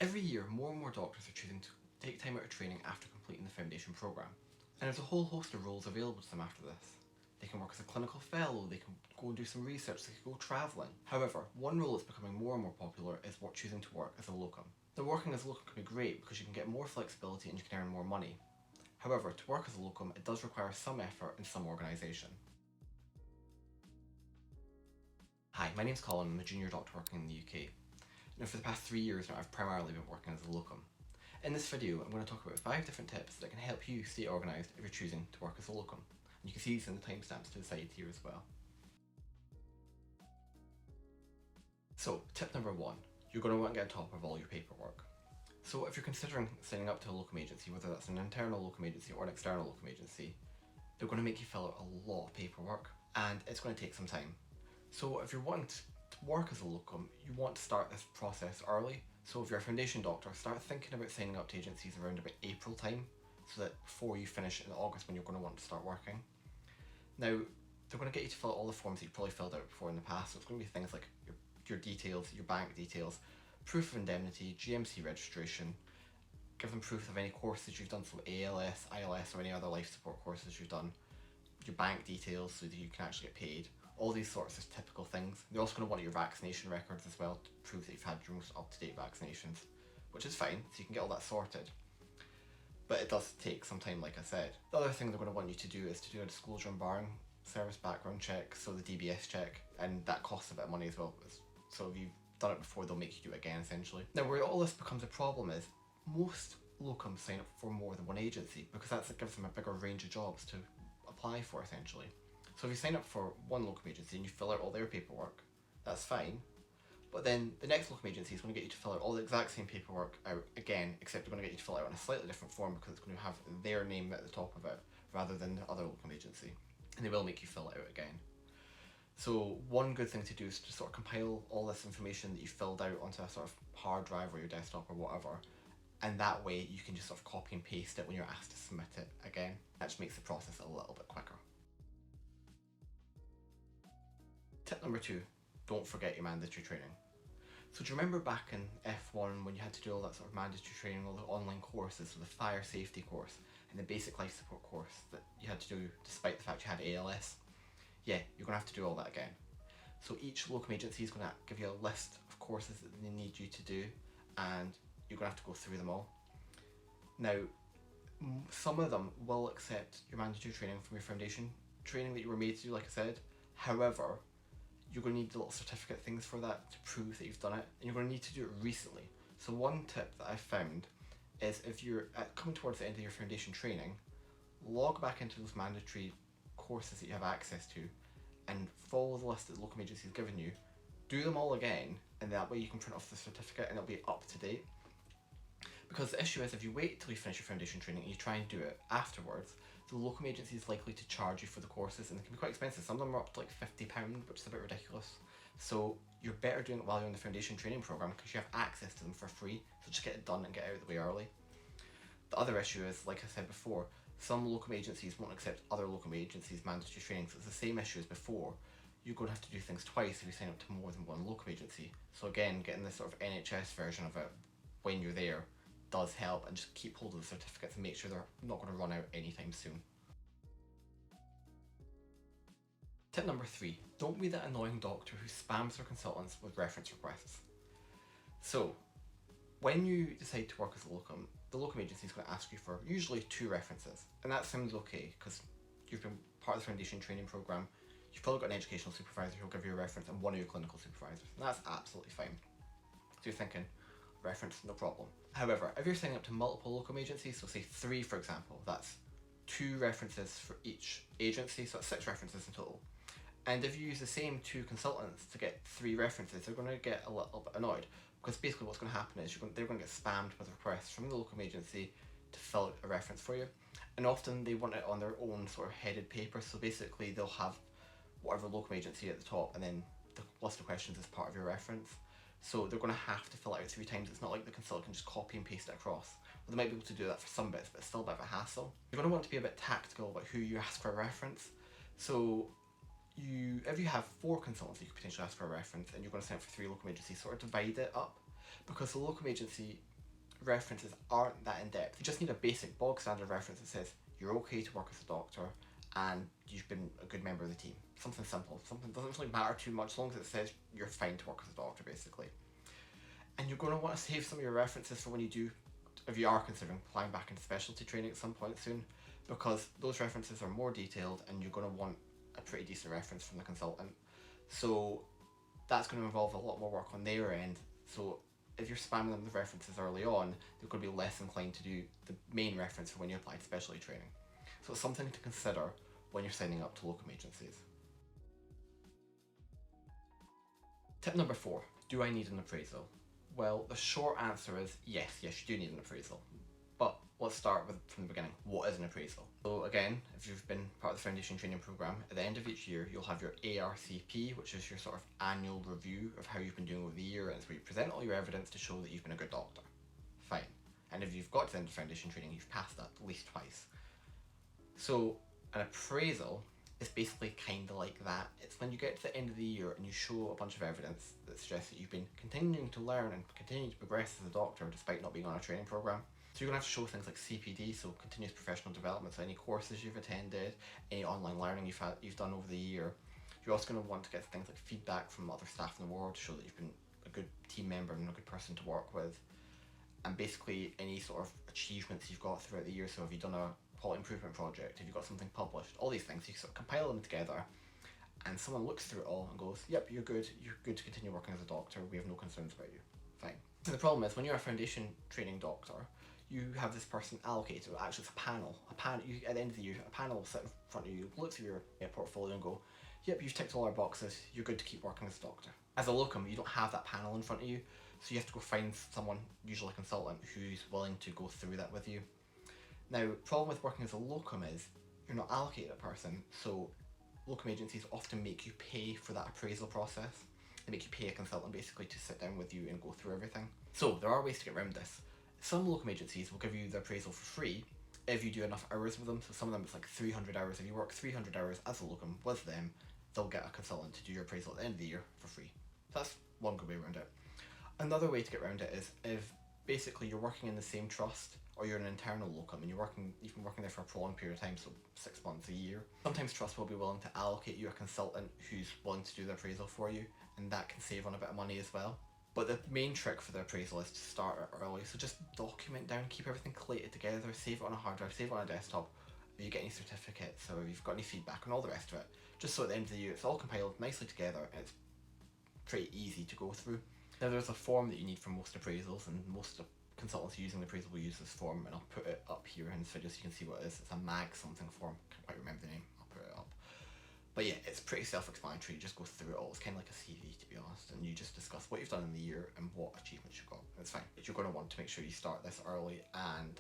Every year, more and more doctors are choosing to take time out of training after completing the foundation programme, and there's a whole host of roles available to them after this. They can work as a clinical fellow, they can go and do some research, they can go travelling. However, one role that's becoming more and more popular is choosing to work as a locum. Now, working as a locum can be great because you can get more flexibility and you can earn more money. However, to work as a locum, it does require some effort and some organisation. Hi, my name's Colin, I'm a junior doctor working in the UK. Now, for the past 3 years now, I've primarily been working as a locum. In this video, I'm going to talk about 5 different tips that can help you stay organised if you're choosing to work as a locum. And you can see these in the timestamps to the side here as well. So, tip number 1, you're going to want to get on top of all your paperwork. So if you're considering signing up to a locum agency, whether that's an internal locum agency or an external locum agency, they're going to make you fill out a lot of paperwork and it's going to take some time. So if you're wanting to work as a locum, you want to start this process early. So if you're a foundation doctor, start thinking about signing up to agencies around about April time, so that before you finish in August when you're going to want to start working. Now, they're going to get you to fill out all the forms that you've probably filled out before in the past, so it's going to be things like your details, your bank details, proof of indemnity, GMC registration, give them proof of any courses you've done, so ALS, ILS or any other life support courses you've done, your bank details so that you can actually get paid, all these sorts of typical things. They're also going to want your vaccination records as well to prove that you've had your most up-to-date vaccinations, which is fine, so you can get all that sorted. But it does take some time, like I said. The other thing they're going to want you to do is to do a disclosure and barring service background check, so the DBS check, and that costs a bit of money as well. So if you've done it before, they'll make you do it again essentially. Now, where all this becomes a problem is most locums sign up for more than one agency because that gives them a bigger range of jobs to apply for essentially. So if you sign up for one locum agency and you fill out all their paperwork, that's fine. But then the next locum agency is going to get you to fill out all the exact same paperwork out again, except they're going to get you to fill it out in a slightly different form because it's going to have their name at the top of it rather than the other locum agency. And they will make you fill it out again. So one good thing to do is to sort of compile all this information that you filled out onto a sort of hard drive or your desktop or whatever, and that way you can just sort of copy and paste it when you're asked to submit it again. That just makes the process a little bit quicker. Tip number 2, don't forget your mandatory training. So do you remember back in F1 when you had to do all that sort of mandatory training, all the online courses, so the fire safety course and the basic life support course that you had to do despite the fact you had ALS? Yeah, you're going to have to do all that again. So each locum agency is going to give you a list of courses that they need you to do, and you're going to have to go through them all. Now, some of them will accept your mandatory training from your foundation training that you were made to do, like I said. However, you're going to need the little certificate things for that to prove that you've done it, and you're going to need to do it recently. So one tip that I found is if you're coming towards the end of your foundation training, log back into those mandatory courses that you have access to and follow the list that the locum agency has given you, do them all again, and that way you can print off the certificate and it'll be up to date. Because the issue is, if you wait till you finish your foundation training and you try and do it afterwards, the locum agency is likely to charge you for the courses, and they can be quite expensive. Some of them are up to like £50, which is a bit ridiculous. So you're better doing it while you're in the foundation training programme because you have access to them for free, so just get it done and get out of the way early. The other issue is, like I said before, some locum agencies won't accept other locum agencies' mandatory training, so it's the same issue as before. You're going to have to do things twice if you sign up to more than one locum agency. So again, getting this sort of NHS version of it when you're there does help, and just keep hold of the certificates and make sure they're not going to run out anytime soon. Tip number 3, don't be that annoying doctor who spams their consultants with reference requests. So, when you decide to work as a locum, the locum agency is going to ask you for usually 2 references, and that sounds okay because you've been part of the foundation training programme, you've probably got an educational supervisor who'll give you a reference and one of your clinical supervisors, and that's absolutely fine. So you're thinking, reference, no problem. However, if you're signing up to multiple locum agencies, so say 3 for example, that's 2 references for each agency, so that's 6 references in total. And if you use the same 2 consultants to get 3 references, they're going to get a little bit annoyed, because basically what's going to happen is they're going to get spammed with requests from the locum agency to fill out a reference for you. And often they want it on their own sort of headed paper, so basically they'll have whatever locum agency at the top and then the list of questions as part of your reference. So they're going to have to fill it out 3 times. It's not like the consultant can just copy and paste it across. Well, they might be able to do that for some bits, but it's still a bit of a hassle. You're going to want to be a bit tactical about who you ask for a reference. So if you have 4 consultants you could potentially ask for a reference and you're going to sign up for 3 locum agencies, sort of divide it up, because the locum agency references aren't that in depth. You just need a basic bog standard reference that says you're okay to work as a doctor and you've been a good member of the team. Something simple, something that doesn't really matter too much, as long as it says you're fine to work as a doctor, basically. And you're going to want to save some of your references for when you do, if you are considering applying back into specialty training at some point soon, because those references are more detailed and you're going to want a pretty decent reference from the consultant. So that's going to involve a lot more work on their end. So if you're spamming them with references early on, they're going to be less inclined to do the main reference for when you apply to specialty training. So it's something to consider when you're signing up to locum agencies. Tip number 4, do I need an appraisal? Well, the short answer is yes, you do need an appraisal. But let's start from the beginning. What is an appraisal? So again, if you've been part of the foundation training program, at the end of each year, you'll have your ARCP, which is your sort of annual review of how you've been doing over the year, and it's where you present all your evidence to show that you've been a good doctor. Fine. And if you've got to the end of foundation training, you've passed that at least twice. So an appraisal is basically kind of like that. It's when you get to the end of the year and you show a bunch of evidence that suggests that you've been continuing to learn and continuing to progress as a doctor despite not being on a training program. So you're going to have to show things like CPD, so continuous professional development, so any courses you've attended, any online learning you've done over the year. You're also going to want to get things like feedback from other staff in the ward to show that you've been a good team member and a good person to work with. And basically any sort of achievements you've got throughout the year, so have you done a quality improvement project, have you got something published, all these things, you sort of compile them together and someone looks through it all and goes, yep, you're good to continue working as a doctor, we have no concerns about you. Fine. So the problem is when you're a foundation training doctor, you have this person allocated, actually it's a panel, at the end of the year, a panel will sit in front of you, look through your portfolio and go, yep, you've ticked all our boxes, you're good to keep working as a doctor. As a locum, you don't have that panel in front of you, so you have to go find someone, usually a consultant, who's willing to go through that with you. Now, the problem with working as a locum is you're not allocated a person, so locum agencies often make you pay for that appraisal process. They make you pay a consultant basically to sit down with you and go through everything. So there are ways to get around this. Some locum agencies will give you the appraisal for free if you do enough hours with them. So some of them it's like 300 hours. If you work 300 hours as a locum with them, they'll get a consultant to do your appraisal at the end of the year for free. So that's one good way around it. Another way to get around it is if basically you're working in the same trust or you're an internal locum and you've been working there for a prolonged period of time, so 6 months, a year. Sometimes trusts will be willing to allocate you a consultant who's willing to do the appraisal for you, and that can save on a bit of money as well. But the main trick for the appraisal is to start it early, so just document down, keep everything collated together, save it on a hard drive, save it on a desktop, if you get any certificates or if you've got any feedback and all the rest of it, just so at the end of the year it's all compiled nicely together and it's pretty easy to go through. Now there's a form that you need for most appraisals, and most consultants using the appraisal will use this form, and I'll put it up here in this video so you can see what it is. It's a MAG something form, can't quite remember the name, I'll put it up. But yeah, it's pretty self-explanatory, you just go through it all, it's kind of like a CV to be honest, and you just discuss what you've done in the year and what achievements you've got. It's fine, but you're going to want to make sure you start this early and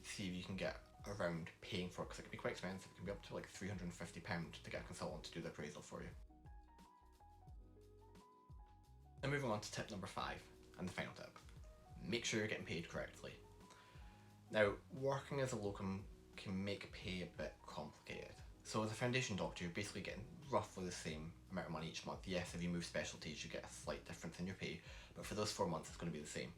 see if you can get around paying for it, because it can be quite expensive. It can be up to like £350 to get a consultant to do the appraisal for you. Now moving on to tip number 5, and the final tip. Make sure you're getting paid correctly. Now, working as a locum can make pay a bit complicated. So as a foundation doctor, you're basically getting roughly the same amount of money each month. Yes, if you move specialties, you get a slight difference in your pay, but for those 4 months, it's going to be the same.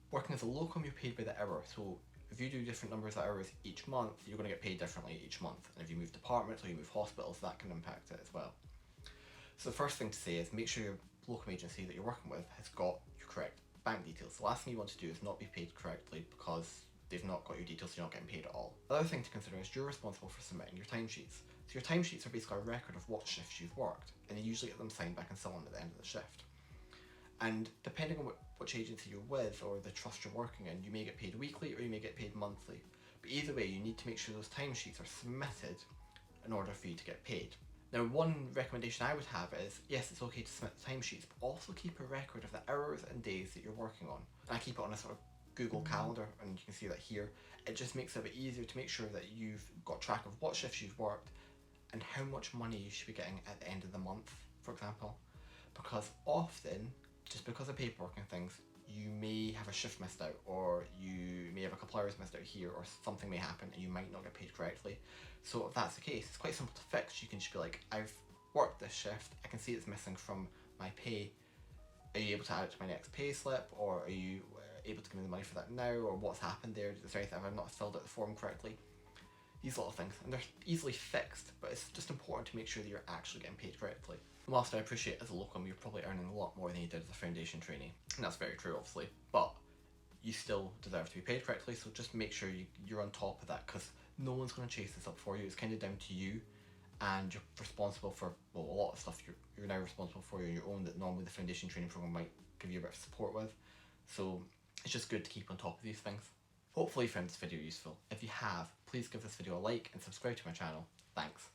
Working as a locum, you're paid by the hour. So if you do different numbers of hours each month, you're going to get paid differently each month. And if you move departments or you move hospitals, that can impact it as well. So the first thing to say is make sure your locum agency that you're working with has got your correct bank details. The last thing you want to do is not be paid correctly because they've not got your details, so you're not getting paid at all. The other thing to consider is you're responsible for submitting your timesheets. So your timesheets are basically a record of what shifts you've worked, and you usually get them signed by consultant at the end of the shift. And depending on which agency you're with or the trust you're working in, you may get paid weekly or you may get paid monthly. But either way, you need to make sure those timesheets are submitted in order for you to get paid. Now, one recommendation I would have is, yes, it's okay to submit the timesheets, but also keep a record of the hours and days that you're working on. And I keep it on a sort of Google Calendar, and you can see that here. It just makes it a bit easier to make sure that you've got track of what shifts you've worked and how much money you should be getting at the end of the month, for example. Because often, just because of paperwork and things, you may have a shift missed out, or you may have a couple hours missed out here, or something may happen and you might not get paid correctly. So if that's the case, it's quite simple to fix. You can just be like, I've worked this shift, I can see it's missing from my pay. Are you able to add it to my next pay slip, or are you able to give me the money for that now, or what's happened there, is there anything, have I not filled out the form correctly? These little things, and they're easily fixed, but it's just important to make sure that you're actually getting paid correctly. And whilst I appreciate as a locum you're probably earning a lot more than you did as a foundation trainee, and that's very true obviously, but you still deserve to be paid correctly, so just make sure you're on top of that, because no one's going to chase this up for you. It's kind of down to you, and you're responsible for, well, a lot of stuff you're now responsible for on your own that normally the foundation training program might give you a bit of support with. So it's just good to keep on top of these things. Hopefully you found this video useful. If you have, please give this video a like and subscribe to my channel. Thanks.